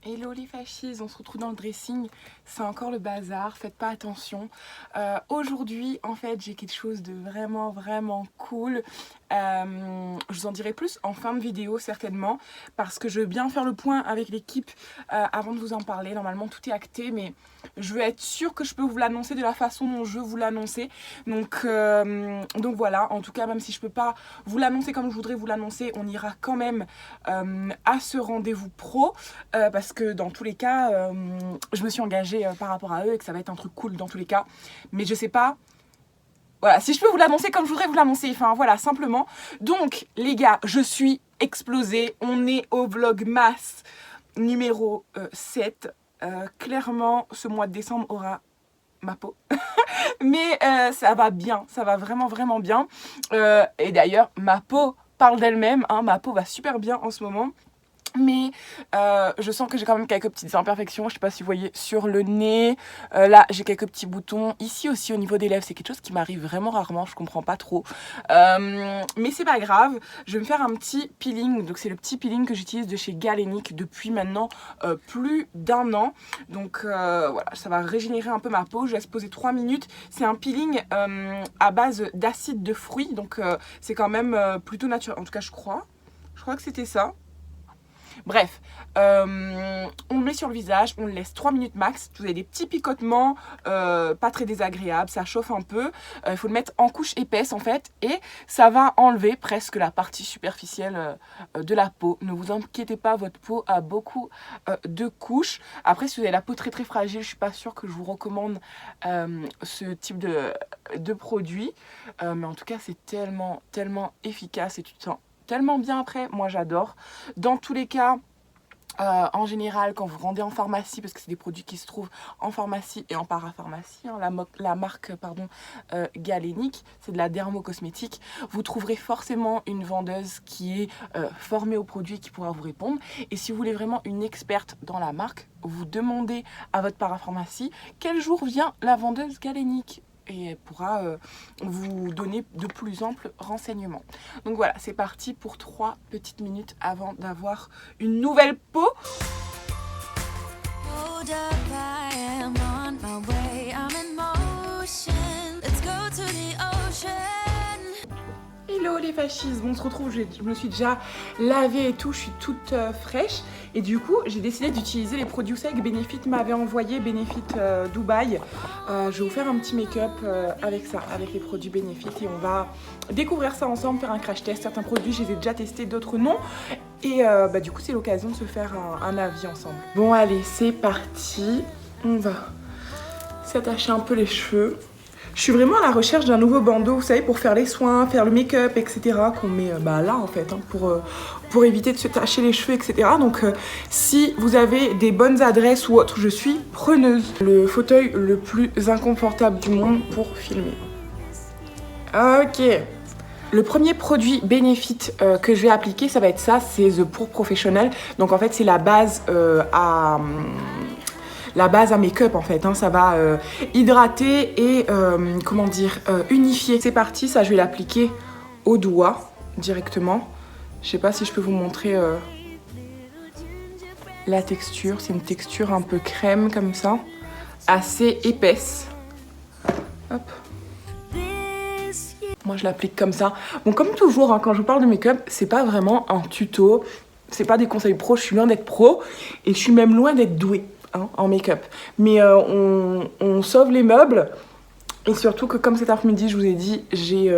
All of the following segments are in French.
Hello les fachis, on se retrouve dans le dressing, c'est encore le bazar, faites pas attention. Aujourd'hui en fait j'ai quelque chose de vraiment cool. Je vous en dirai plus en fin de vidéo certainement, parce que je veux bien faire le point avec l'équipe avant de vous en parler. Normalement tout est acté, mais je veux être sûre que je peux vous l'annoncer de la façon dont je veux vous l'annoncer. Donc voilà, en tout cas même si je peux pas vous l'annoncer comme je voudrais vous l'annoncer, on ira quand même à ce rendez-vous pro, parce que dans tous les cas je me suis engagée par rapport à eux et que ça va être un truc cool dans tous les cas, mais je sais pas. Voilà, si je peux vous l'annoncer comme je voudrais vous l'annoncer, enfin voilà, simplement. Donc les gars, je suis explosée, on est au vlogmas numéro 7. Clairement, ce mois de décembre aura ma peau. Mais ça va bien, ça va vraiment bien. Et d'ailleurs, ma peau parle d'elle-même, hein, ma peau va super bien en ce moment. Mais je sens que j'ai quand même quelques petites imperfections. Je sais pas si vous voyez sur le nez. Là, j'ai quelques petits boutons. Ici aussi, au niveau des lèvres, c'est quelque chose qui m'arrive vraiment rarement. Je comprends pas trop. Mais c'est pas grave. Je vais me faire un petit peeling. Donc, c'est le petit peeling que j'utilise de chez Galénic depuis maintenant plus d'1 an. Donc, voilà, ça va régénérer un peu ma peau. Je laisse poser 3 minutes. C'est un peeling à base d'acide de fruits. Donc, c'est quand même plutôt naturel. En tout cas, je crois. Je crois que c'était ça. Bref, on le met sur le visage, on le laisse 3 minutes max. Vous avez des petits picotements, pas très désagréables, ça chauffe un peu. Il faut le mettre en couche épaisse en fait, et ça va enlever presque la partie superficielle de la peau. Ne vous inquiétez pas, votre peau a beaucoup de couches. Après, si vous avez la peau très fragile, je suis pas sûre que je vous recommande ce type de produit. Mais en tout cas, c'est tellement efficace et tu te sens tellement bien après, moi j'adore. Dans tous les cas, en général, quand vous rendez en pharmacie, parce que c'est des produits qui se trouvent en pharmacie et en parapharmacie, hein, la marque Galénic, c'est de la dermocosmétique, vous trouverez forcément une vendeuse qui est formée au produit et qui pourra vous répondre. Et si vous voulez vraiment une experte dans la marque, vous demandez à votre parapharmacie quel jour vient la vendeuse Galénic, et elle pourra vous donner de plus amples renseignements. Donc voilà, c'est parti pour 3 petites minutes avant d'avoir une nouvelle peau. Hold up, I am on my way, I'm in motion. Let's go to the ocean. Hello les fachis, bon, on se retrouve, je me suis déjà lavée et tout, je suis toute fraîche. Et du coup, j'ai décidé d'utiliser les produits que Benefit m'avait envoyé, Benefit Dubaï. Je vais vous faire un petit make-up avec ça, avec les produits Benefit. Et on va découvrir ça ensemble, faire un crash test. Certains produits, je les ai déjà testés, d'autres non. Et du coup, c'est l'occasion de se faire un avis ensemble. Bon, allez, c'est parti. On va s'attacher un peu les cheveux. Je suis vraiment à la recherche d'un nouveau bandeau, vous savez, pour faire les soins, faire le make-up, etc. Qu'on met là, en fait, hein, pour éviter de se tacher les cheveux, etc. Donc, si vous avez des bonnes adresses ou autres, je suis preneuse. Le fauteuil le plus inconfortable du monde pour filmer. Ok. Le premier produit Benefit que je vais appliquer, ça va être ça, c'est The Pour Professional. Donc, en fait, c'est la base à make-up en fait, hein. Ça va hydrater et unifier. C'est parti, ça je vais l'appliquer au doigt directement. Je sais pas si je peux vous montrer la texture. C'est une texture un peu crème comme ça, assez épaisse. Hop. Moi je l'applique comme ça. Bon, comme toujours, hein, quand je vous parle de make-up, c'est pas vraiment un tuto, c'est pas des conseils pro, je suis loin d'être pro et je suis même loin d'être douée en make-up. Mais on sauve les meubles, et surtout que comme cet après-midi je vous ai dit, j'ai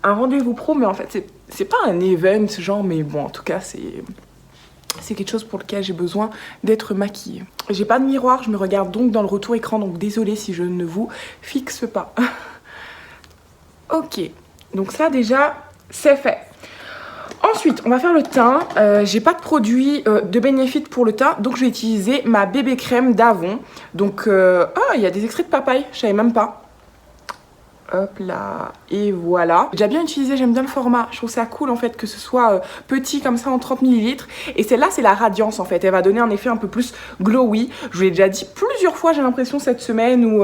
un rendez-vous pro, mais en fait c'est pas un event genre, mais bon, en tout cas c'est quelque chose pour lequel j'ai besoin d'être maquillée. J'ai pas de miroir, je me regarde donc dans le retour écran, donc désolée si je ne vous fixe pas. Ok, donc ça déjà c'est fait. Ensuite, on va faire le teint. J'ai pas de produit de Benefit pour le teint, donc je vais utiliser ma bébé crème d'Avon. Donc, il y a des extraits de papaye, je savais même pas. Hop là, et voilà. J'ai déjà bien utilisé, j'aime bien le format. Je trouve ça cool en fait que ce soit petit comme ça en 30 ml. Et celle-là, c'est la radiance en fait. Elle va donner un effet un peu plus glowy. Je vous l'ai déjà dit plusieurs fois, j'ai l'impression, cette semaine ou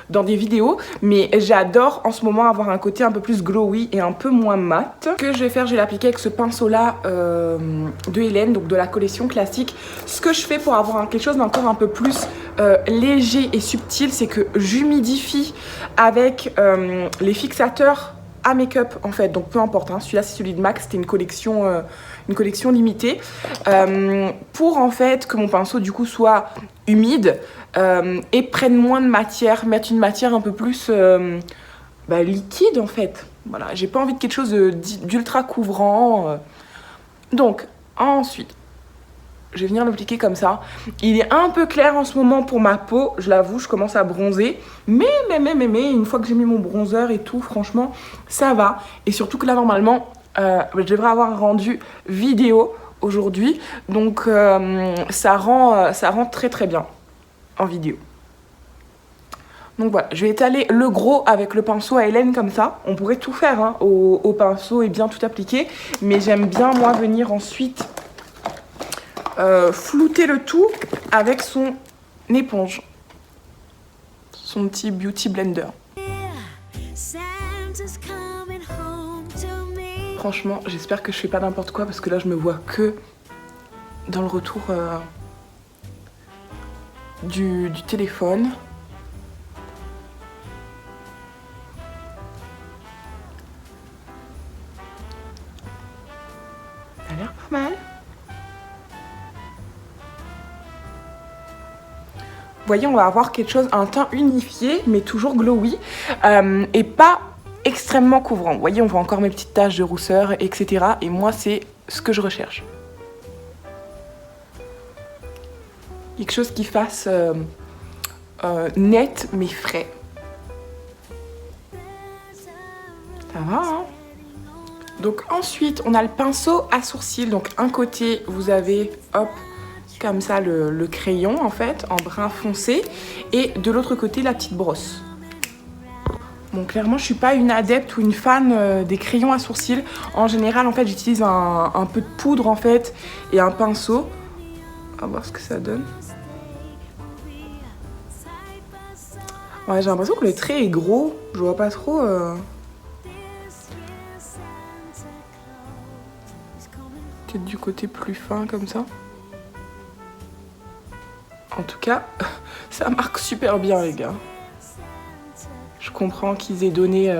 dans des vidéos. Mais j'adore en ce moment avoir un côté un peu plus glowy et un peu moins mat. Ce que je vais faire, je vais l'appliquer avec ce pinceau-là de Hélène, donc de la collection classique. Ce que je fais pour avoir quelque chose d'encore un peu plus léger et subtil, c'est que j'humidifie avec les fixateurs à make-up en fait, donc peu importe, hein. Celui-là c'est celui de MAC, c'était une collection limitée pour en fait que mon pinceau du coup soit humide et prenne moins de matière, mettre une matière un peu plus liquide en fait. Voilà, j'ai pas envie de quelque chose d'ultra couvrant. Donc ensuite je vais venir l'appliquer comme ça. Il est un peu clair en ce moment pour ma peau, je l'avoue, je commence à bronzer. Mais, une fois que j'ai mis mon bronzer et tout, franchement, ça va. Et surtout que là, normalement, je devrais avoir un rendu vidéo aujourd'hui. Donc, ça rend très très bien en vidéo. Donc voilà, je vais étaler le gros avec le pinceau à Hélène comme ça. On pourrait tout faire hein, au pinceau et bien tout appliquer. Mais j'aime bien, moi, venir ensuite flouter le tout avec son éponge, son petit beauty blender. Franchement, j'espère que je fais pas n'importe quoi parce que là je me vois que dans le retour du téléphone. Ça a l'air pas mal. Vous voyez, on va avoir quelque chose, un teint unifié, mais toujours glowy, et pas extrêmement couvrant. Vous voyez, on voit encore mes petites taches de rousseur, etc. Et moi, c'est ce que je recherche. Quelque chose qui fasse net, mais frais. Ça va, hein? Donc ensuite, on a le pinceau à sourcils. Donc un côté, vous avez, hop, comme ça le crayon en fait en brun foncé et de l'autre côté la petite brosse. Bon, clairement je suis pas une adepte ou une fan des crayons à sourcils. En général en fait j'utilise un peu de poudre en fait et un pinceau. On va voir ce que ça donne. Ouais, j'ai l'impression que le trait est gros, je vois pas trop peut-être du côté plus fin comme ça. En tout cas, ça marque super bien les gars. Je comprends qu'ils aient donné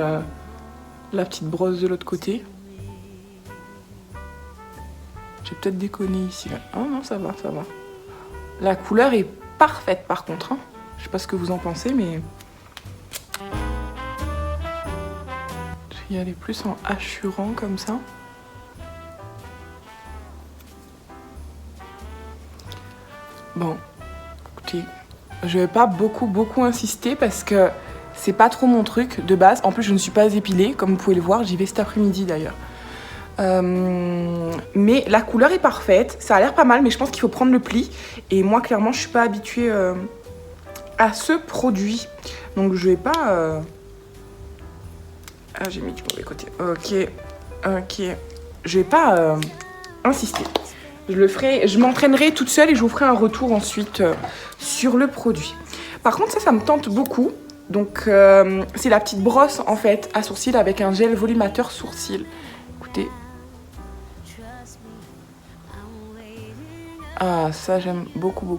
la petite brosse de l'autre côté. J'ai peut-être déconné ici. Oh non, ça va, ça va. La couleur est parfaite par contre. Hein. Je sais pas ce que vous en pensez, mais... Je vais y aller plus en hachurant comme ça. Bon, écoutez, je vais pas beaucoup insister parce que c'est pas trop mon truc de base. En plus, je ne suis pas épilée, comme vous pouvez le voir. J'y vais cet après-midi d'ailleurs. Mais la couleur est parfaite. Ça a l'air pas mal, mais je pense qu'il faut prendre le pli. Et moi, clairement, je suis pas habituée à ce produit. Donc, je vais pas... Ah, j'ai mis du mauvais côté. Ok. Je vais pas insister. Je le ferai, je m'entraînerai toute seule et je vous ferai un retour ensuite sur le produit. Par contre, ça me tente beaucoup. Donc, c'est la petite brosse en fait à sourcils avec un gel volumateur sourcil. Écoutez. Ah, ça j'aime beaucoup.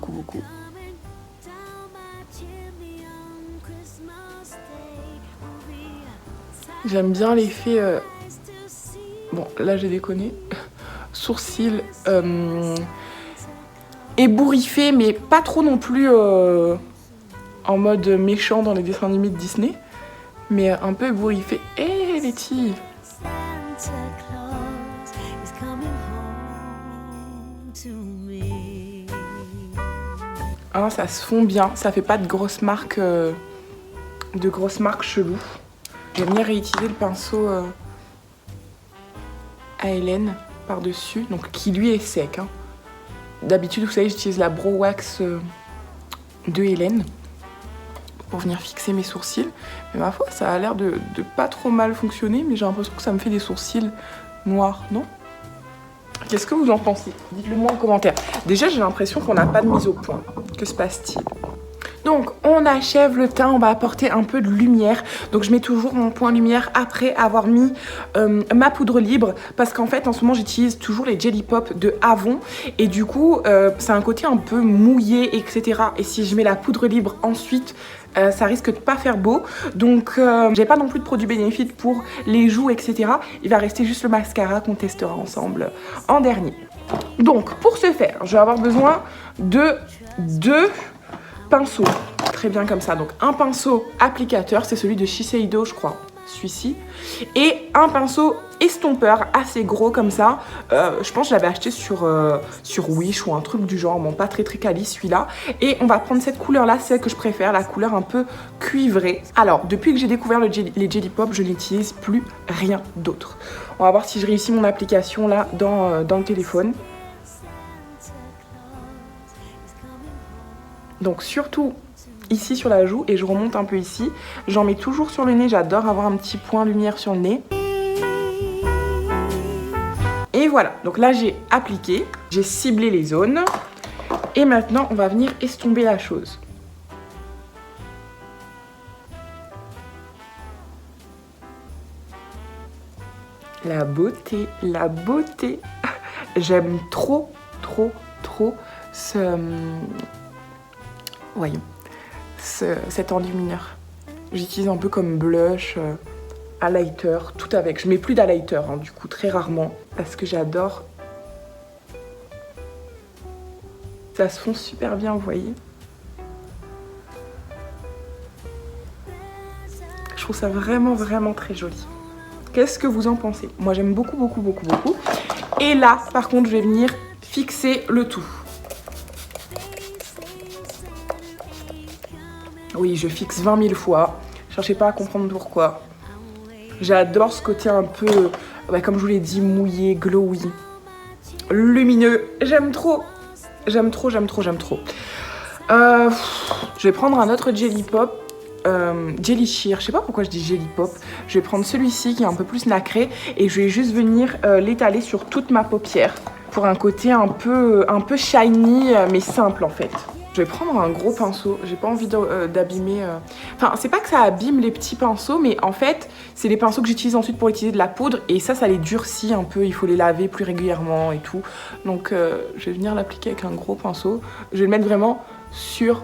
J'aime bien l'effet... Bon, là j'ai déconné. Sourcils ébouriffés, mais pas trop non plus en mode méchant dans les dessins animés de Disney. Mais un peu ébouriffé. Hé, Letty! Ah, ça se fond bien, ça fait pas de grosses marques cheloues. Je vais venir réutiliser le pinceau à Hélène par-dessus, donc qui lui est sec. Hein. D'habitude, vous savez, j'utilise la Brow Wax de Hélène. pour venir fixer mes sourcils. Mais ma foi, ça a l'air de pas trop mal fonctionner, mais j'ai l'impression que ça me fait des sourcils noirs, non? Qu'est-ce que vous en pensez? Dites-le moi en commentaire. Déjà, j'ai l'impression qu'on n'a pas de mise au point. Que se passe-t-il? Donc, on achève le teint, on va apporter un peu de lumière. Donc, je mets toujours mon point lumière après avoir mis ma poudre libre. Parce qu'en fait, en ce moment, j'utilise toujours les Jelly Pop de Avon. Et du coup, c'est un côté un peu mouillé, etc. Et si je mets la poudre libre ensuite, ça risque de pas faire beau. Donc, j'ai pas non plus de produit Benefit pour les joues, etc. Il va rester juste le mascara qu'on testera ensemble en dernier. Donc, pour ce faire, je vais avoir besoin de deux pinceau, très bien comme ça. Donc un pinceau applicateur, c'est celui de Shiseido, je crois, celui-ci. Et un pinceau estompeur assez gros comme ça. Je pense que je l'avais acheté sur Wish ou un truc du genre. Bon, pas très quali celui-là. Et on va prendre cette couleur-là, celle que je préfère, la couleur un peu cuivrée. Alors, depuis que j'ai découvert les Jelly Pop, je n'utilise plus rien d'autre. On va voir si je réussis mon application là dans le téléphone. Donc surtout ici sur la joue, et je remonte un peu ici. J'en mets toujours sur le nez, j'adore avoir un petit point lumière sur le nez. Et voilà, donc là j'ai appliqué, j'ai ciblé les zones. Et maintenant on va venir estomper la chose. La beauté, la beauté. J'aime trop ce... Voyons, cet enlumineur. J'utilise un peu comme blush, highlighter, tout avec. Je mets plus d'highlighter, hein, du coup, très rarement, parce que j'adore. Ça se fond super bien, vous voyez. Je trouve ça vraiment très joli. Qu'est-ce que vous en pensez? Moi, j'aime beaucoup. Et là, par contre, je vais venir fixer le tout. Oui, je fixe 20 000 fois. Cherchez pas à comprendre pourquoi. J'adore ce côté un peu, comme je vous l'ai dit, mouillé, glowy, lumineux. J'aime trop. Je vais prendre un autre Jelly Pop. Jelly Sheer, je sais pas pourquoi je dis Jelly Pop. Je vais prendre celui-ci qui est un peu plus nacré. Et je vais juste venir l'étaler sur toute ma paupière. Pour un côté un peu shiny, mais simple en fait. Je vais prendre un gros pinceau, j'ai pas envie d'abîmer... Enfin, c'est pas que ça abîme les petits pinceaux, mais en fait, c'est les pinceaux que j'utilise ensuite pour utiliser de la poudre. Et ça les durcit un peu, il faut les laver plus régulièrement et tout. Donc, je vais venir l'appliquer avec un gros pinceau. Je vais le mettre vraiment sur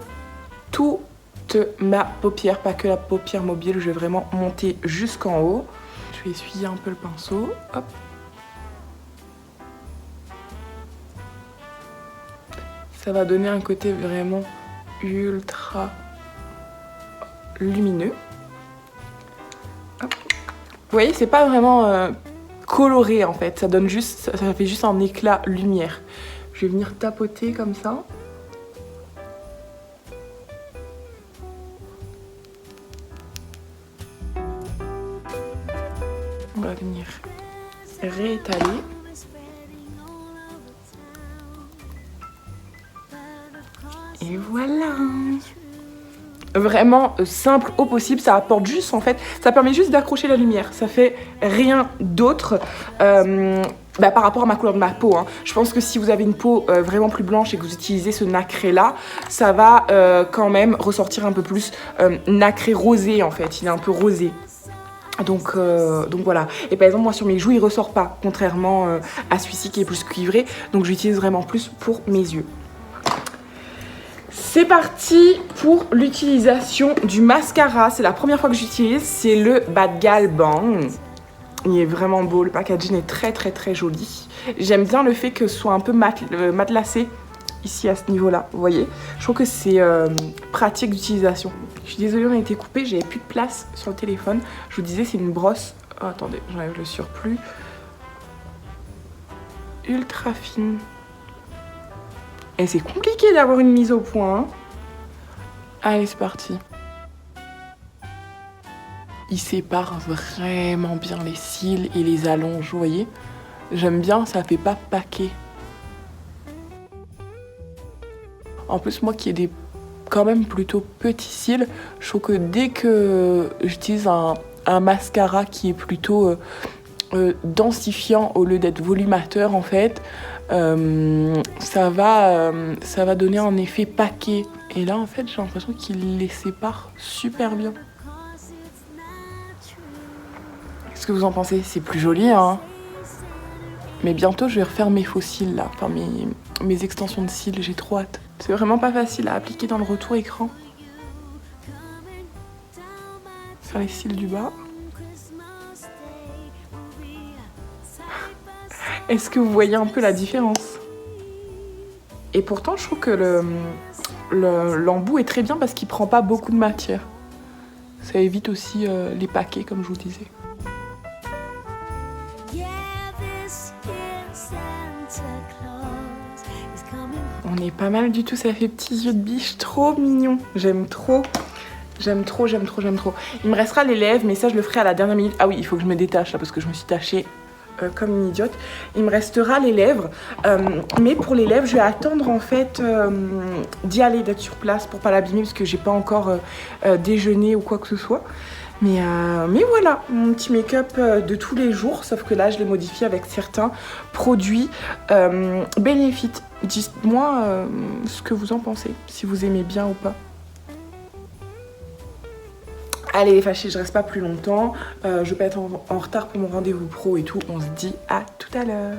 toute ma paupière, pas que la paupière mobile. Je vais vraiment monter jusqu'en haut. Je vais essuyer un peu le pinceau, hop. Ça va donner un côté vraiment ultra lumineux. Hop. Vous voyez, c'est pas vraiment coloré en fait. Ça donne juste, ça fait juste un éclat lumière. Je vais venir tapoter comme ça. On va venir réétaler. Et voilà. Vraiment simple au possible, ça apporte juste en fait, ça permet juste d'accrocher la lumière, ça fait rien d'autre par rapport à ma couleur de ma peau. Hein. Je pense que si vous avez une peau vraiment plus blanche et que vous utilisez ce nacré là, ça va quand même ressortir un peu plus nacré rosé en fait, il est un peu rosé. Donc voilà, et par exemple moi sur mes joues il ressort pas, contrairement à celui-ci qui est plus cuivré, donc j'utilise vraiment plus pour mes yeux. C'est parti pour l'utilisation du mascara. C'est la première fois que j'utilise. C'est le Bad Gal Bang. Il est vraiment beau. Le packaging est très joli. J'aime bien le fait que ce soit un peu matelassé ici à ce niveau-là. Vous voyez? Je trouve que c'est pratique d'utilisation. Je suis désolée, on a été coupé. J'avais plus de place sur le téléphone. Je vous disais, c'est une brosse. Oh, attendez, j'enlève le surplus. Ultra fine. Et c'est compliqué d'avoir une mise au point. Hein. Allez, c'est parti. Il sépare vraiment bien les cils et les allonge, vous voyez. J'aime bien, ça fait pas paquet. En plus, moi qui ai quand même plutôt petits cils. Je trouve que dès que j'utilise un mascara qui est plutôt densifiant au lieu d'être volumateur en fait, ça va donner un effet paquet. Et là en fait j'ai l'impression qu'il les sépare super bien. Qu'est-ce que vous en pensez? C'est plus joli hein. Mais bientôt je vais refaire mes faux cils là, enfin mes extensions de cils, j'ai trop hâte. C'est vraiment pas facile à appliquer dans le retour écran. Faire les cils du bas. Est-ce que vous voyez un peu la différence? Et pourtant, je trouve que l'embout est très bien parce qu'il prend pas beaucoup de matière. Ça évite aussi les paquets, comme je vous disais. On est pas mal du tout, ça fait petits yeux de biche trop mignon. J'aime trop. J'aime trop, j'aime trop, j'aime trop. Il me restera les lèvres, mais ça je le ferai à la dernière minute. Ah oui, il faut que je me détache là parce que je me suis tachée comme une idiote. Il me restera les lèvres, mais pour les lèvres je vais attendre en fait d'y aller, d'être sur place pour pas l'abîmer parce que j'ai pas encore déjeuné ou quoi que ce soit. Mais voilà, mon petit make-up de tous les jours, sauf que là je l'ai modifié avec certains produits Benefit. Dites-moi ce que vous en pensez, si vous aimez bien ou pas. Allez les fâchés, je reste pas plus longtemps. Je vais pas être en retard pour mon rendez-vous pro et tout. On se dit à tout à l'heure.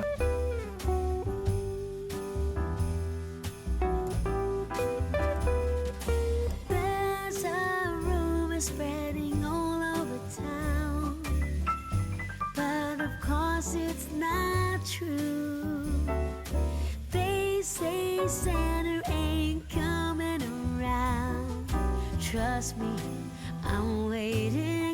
Trust me, I'm waiting.